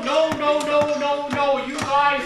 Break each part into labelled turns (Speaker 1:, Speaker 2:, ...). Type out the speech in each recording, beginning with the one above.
Speaker 1: no, you guys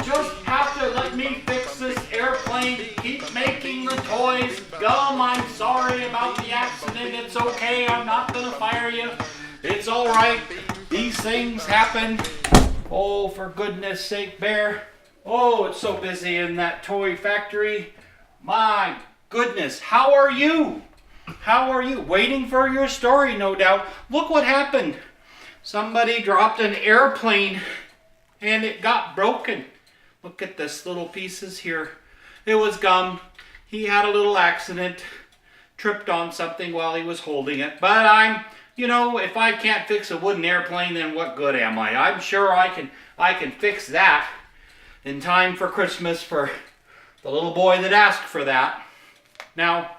Speaker 1: just have to let me fix this airplane. Keep making the toys. Gum, I'm sorry about the accident. It's okay, I'm not gonna fire you. It's all right. These things happen. Oh, for goodness sake, Bear. Oh, it's so busy in that toy factory. My goodness, how are you? How are you? Waiting for your story, no doubt. Look what happened. Somebody dropped an airplane and it got broken. Look at this little pieces here. It was Gum. He had a little accident, tripped on something while he was holding it. But if I can't fix a wooden airplane, then what good am I? I'm sure I can fix that in time for Christmas for the little boy that asked for that. Now,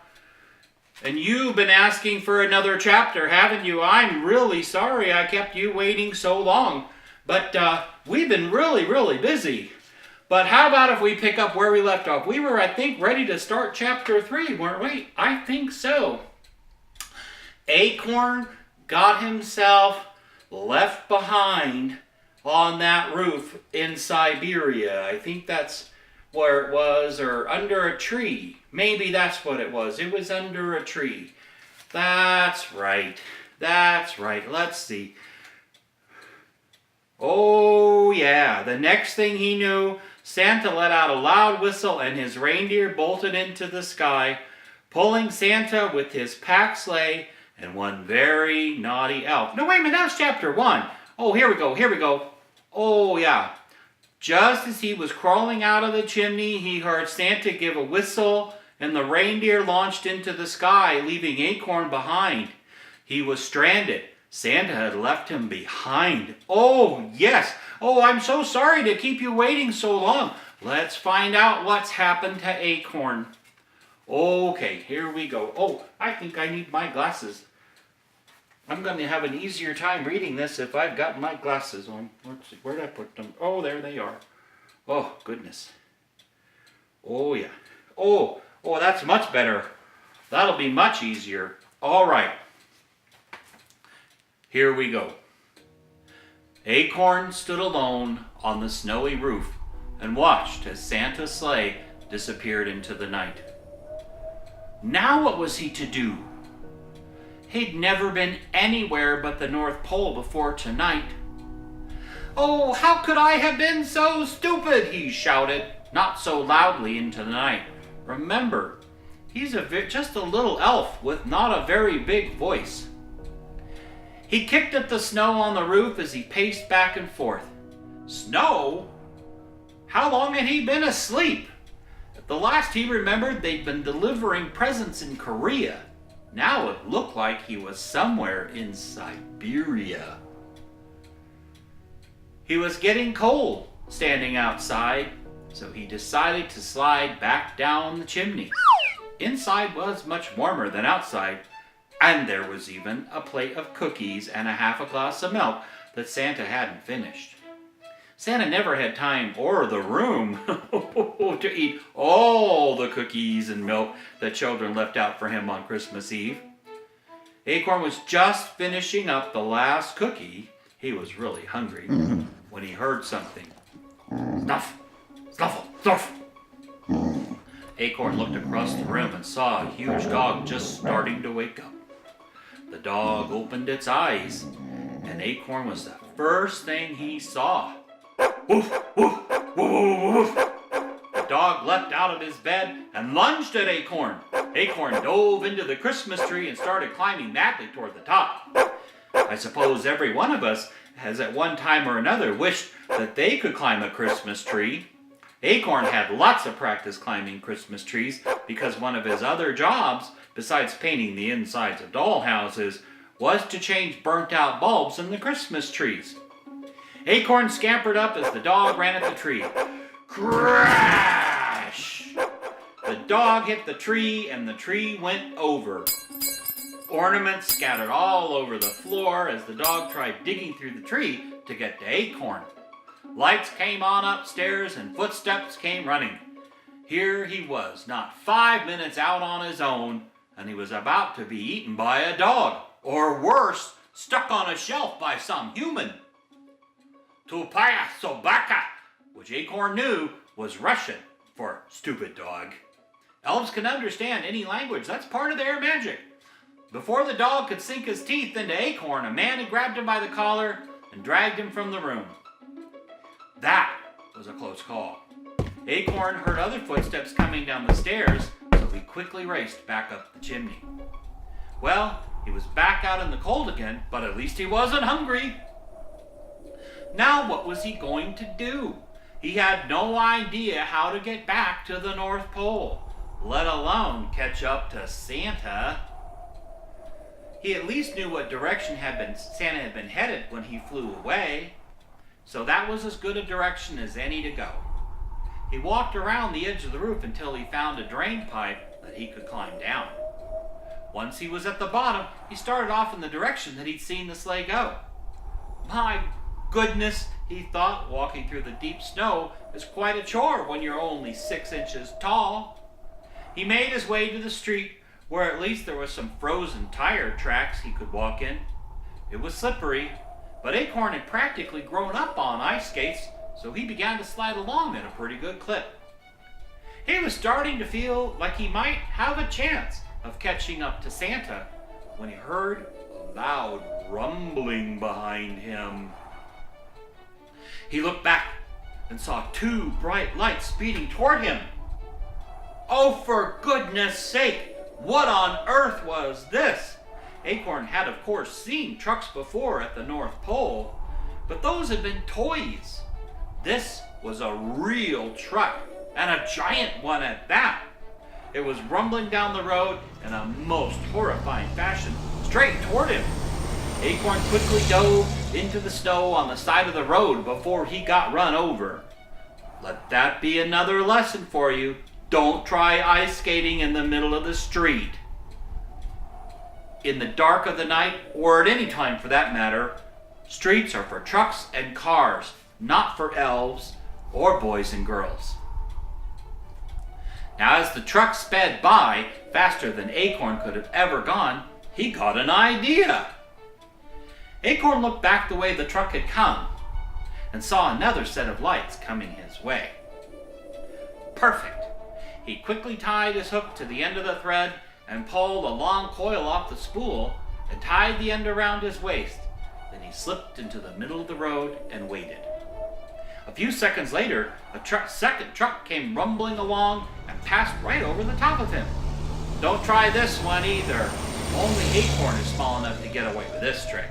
Speaker 1: and you've been asking for another chapter, haven't you? I'm really sorry I kept you waiting so long. But we've been really busy. But how about if we pick up where we left off? We were, I think, ready to start chapter 3, weren't we? I think so. Acorn got himself left behind on that roof in Siberia. I think that's where it was, or under a tree. Maybe that's what it was. It was under a tree. That's right. Let's see. Oh, yeah. The next thing he knew, Santa let out a loud whistle and his reindeer bolted into the sky, pulling Santa with his pack sleigh and one very naughty elf. No, wait a minute. That's chapter 1. Oh, here we go. Oh, yeah. Just as he was crawling out of the chimney, he heard Santa give a whistle, and the reindeer launched into the sky, leaving Acorn behind. He was stranded. Santa had left him behind. Oh, yes. Oh, I'm so sorry to keep you waiting so long. Let's find out what's happened to Acorn. Okay, here we go. Oh, I think I need my glasses. I'm going to have an easier time reading this if I've got my glasses on. Let's see, where did I put them? Oh, there they are. Oh, goodness. Oh, yeah. Oh, that's much better. That'll be much easier. All right. Here we go. Acorn stood alone on the snowy roof and watched as Santa's sleigh disappeared into the night. Now what was he to do? He'd never been anywhere but the North Pole before tonight. Oh, how could I have been so stupid, he shouted, not so loudly into the night. Remember, he's just a little elf with not a very big voice. He kicked at the snow on the roof as he paced back and forth. Snow? How long had he been asleep? At the last he remembered, they'd been delivering presents in Korea. Now it looked like he was somewhere in Siberia. He was getting cold standing outside, so he decided to slide back down the chimney. Inside was much warmer than outside, and there was even a plate of cookies and a half a glass of milk that Santa hadn't finished. Santa never had time or the room to eat all the cookies and milk that children left out for him on Christmas Eve. Acorn was just finishing up the last cookie. He was really hungry when he heard something. Snuff! Snuffle! Snuff! Acorn looked across the room and saw a huge dog just starting to wake up. The dog opened its eyes, and Acorn was the first thing he saw. Woof, woof, woof, woof, woof. The dog leapt out of his bed and lunged at Acorn. Acorn dove into the Christmas tree and started climbing madly toward the top. I suppose every one of us has at one time or another wished that they could climb a Christmas tree. Acorn had lots of practice climbing Christmas trees because one of his other jobs, besides painting the insides of doll houses, was to change burnt-out bulbs in the Christmas trees. Acorn scampered up as the dog ran at the tree. Crash! The dog hit the tree and the tree went over. Ornaments scattered all over the floor as the dog tried digging through the tree to get to Acorn. Lights came on upstairs and footsteps came running. Here he was, not 5 minutes out on his own, and he was about to be eaten by a dog, or worse, stuck on a shelf by some human. Tupaya Sobaka, which Acorn knew was Russian for stupid dog. Elves can understand any language. That's part of their magic. Before the dog could sink his teeth into Acorn, a man had grabbed him by the collar and dragged him from the room. That was a close call. Acorn heard other footsteps coming down the stairs, so he quickly raced back up the chimney. Well, he was back out in the cold again, but at least he wasn't hungry. Now what was he going to do? He had no idea how to get back to the North Pole, let alone catch up to Santa. He at least knew what direction Santa had been headed when he flew away, so that was as good a direction as any to go. He walked around the edge of the roof until he found a drain pipe that he could climb down. Once he was at the bottom, he started off in the direction that he'd seen the sleigh go. My goodness, he thought, walking through the deep snow is quite a chore when you're only 6 inches tall. He made his way to the street, where at least there was some frozen tire tracks he could walk in. It was slippery, but Acorn had practically grown up on ice skates, so he began to slide along at a pretty good clip. He was starting to feel like he might have a chance of catching up to Santa when he heard a loud rumbling behind him. He looked back and saw 2 bright lights speeding toward him. Oh, for goodness sake, what on earth was this? Acorn had, of course, seen trucks before at the North Pole, but those had been toys. This was a real truck, and a giant one at that. It was rumbling down the road in a most horrifying fashion, straight toward him. Acorn quickly dove into the snow on the side of the road before he got run over. Let that be another lesson for you. Don't try ice skating in the middle of the street. In the dark of the night, or at any time for that matter, streets are for trucks and cars, not for elves or boys and girls. Now, as the truck sped by, faster than Acorn could have ever gone, he got an idea. Acorn looked back the way the truck had come and saw another set of lights coming his way. Perfect. He quickly tied his hook to the end of the thread and pulled a long coil off the spool and tied the end around his waist. Then he slipped into the middle of the road and waited. A few seconds later, a second truck came rumbling along and passed right over the top of him. Don't try this one either. Only Acorn is small enough to get away with this trick.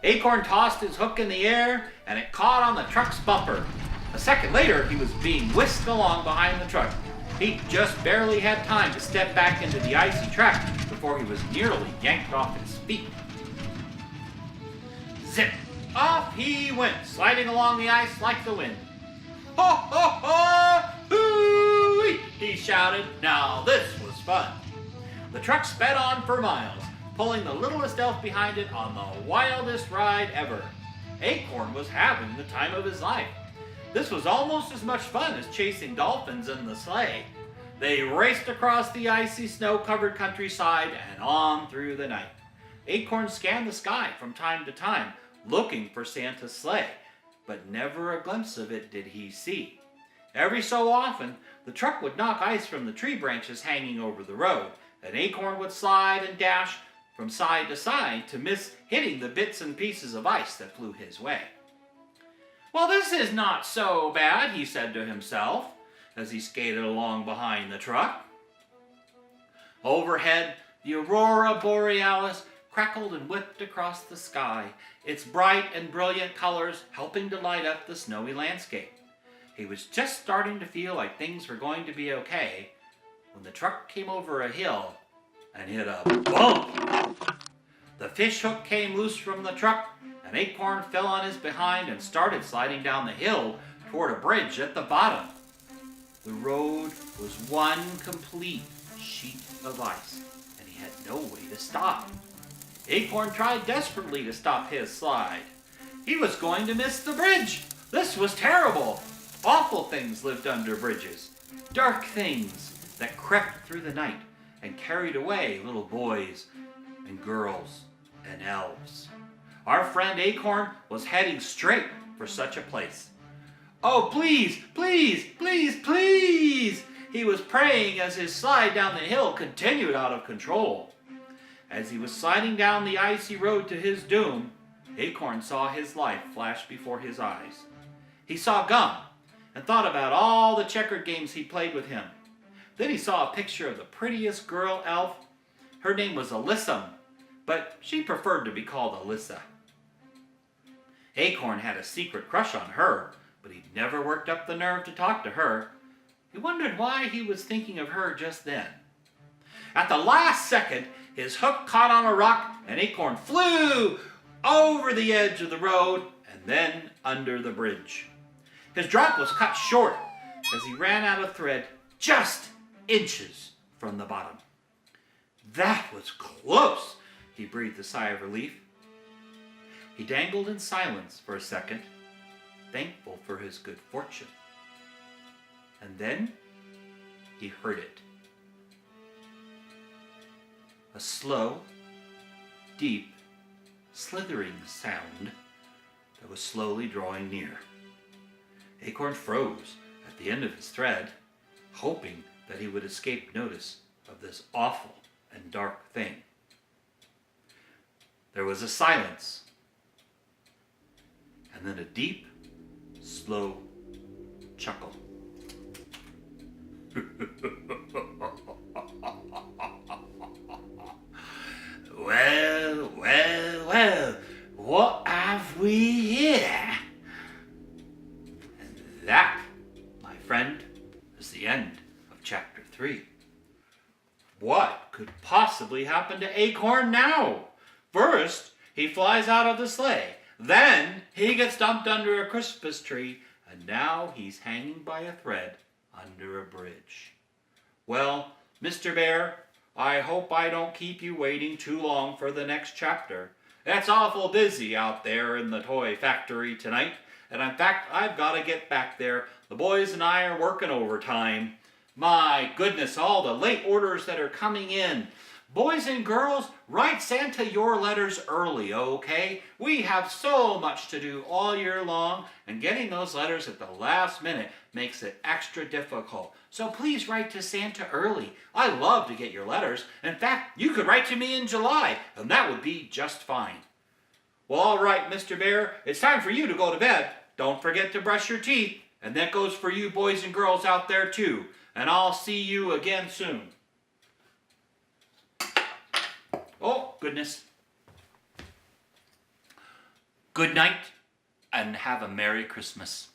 Speaker 1: Acorn tossed his hook in the air and it caught on the truck's bumper. A second later, he was being whisked along behind the truck. He just barely had time to step back into the icy track before he was nearly yanked off his feet. Zip! Off he went, sliding along the ice like the wind. Ho, ho, ho! Hoo-wee! He shouted. Now this was fun. The truck sped on for miles, pulling the littlest elf behind it on the wildest ride ever. Acorn was having the time of his life. This was almost as much fun as chasing dolphins in the sleigh. They raced across the icy, snow-covered countryside and on through the night. Acorn scanned the sky from time to time, looking for Santa's sleigh, but never a glimpse of it did he see. Every so often, the truck would knock ice from the tree branches hanging over the road, and Acorn would slide and dash from side to side to miss hitting the bits and pieces of ice that flew his way. Well, this is not so bad, he said to himself as he skated along behind the truck. Overhead, the aurora borealis crackled and whipped across the sky, its bright and brilliant colors helping to light up the snowy landscape. He was just starting to feel like things were going to be okay when the truck came over a hill and hit a bump. The fish hook came loose from the truck, and Acorn fell on his behind and started sliding down the hill toward a bridge at the bottom. The road was one complete sheet of ice, and he had no way to stop. Acorn tried desperately to stop his slide. He was going to miss the bridge. This was terrible. Awful things lived under bridges. Dark things that crept through the night and carried away little boys and girls and elves. Our friend Acorn was heading straight for such a place. Oh, please, please, please, please! He was praying as his slide down the hill continued out of control. As he was sliding down the icy road to his doom, Acorn saw his life flash before his eyes. He saw Gum and thought about all the checkered games he played with him. Then he saw a picture of the prettiest girl elf. Her name was Alyssa, but she preferred to be called Alyssa. Acorn had a secret crush on her, but he'd never worked up the nerve to talk to her. He wondered why he was thinking of her just then. At the last second, his hook caught on a rock and Acorn flew over the edge of the road and then under the bridge. His drop was cut short as he ran out of thread just inches from the bottom. That was close, he breathed a sigh of relief. He dangled in silence for a second, thankful for his good fortune. And then he heard it. A slow, deep, slithering sound that was slowly drawing near. Acorn froze at the end of his thread, hoping that he would escape notice of this awful and dark thing. There was a silence, and then a deep, slow chuckle. Well, well, well, what have we here? And that, my friend, is the end of chapter 3. What could possibly happen to Acorn now? First, he flies out of the sleigh. Then, he gets dumped under a Christmas tree. And now he's hanging by a thread under a bridge. Well, Mr. Bear, I hope I don't keep you waiting too long for the next chapter. It's awful busy out there in the toy factory tonight. And in fact, I've got to get back there. The boys and I are working overtime. My goodness, all the late orders that are coming in. Boys and girls, write Santa your letters early, okay? We have so much to do all year long, and getting those letters at the last minute makes it extra difficult. So please write to Santa early. I love to get your letters. In fact, you could write to me in July, and that would be just fine. Well, all right, Mr. Bear, it's time for you to go to bed. Don't forget to brush your teeth, and that goes for you boys and girls out there too. And I'll see you again soon. Oh, goodness. Good night, and have a Merry Christmas.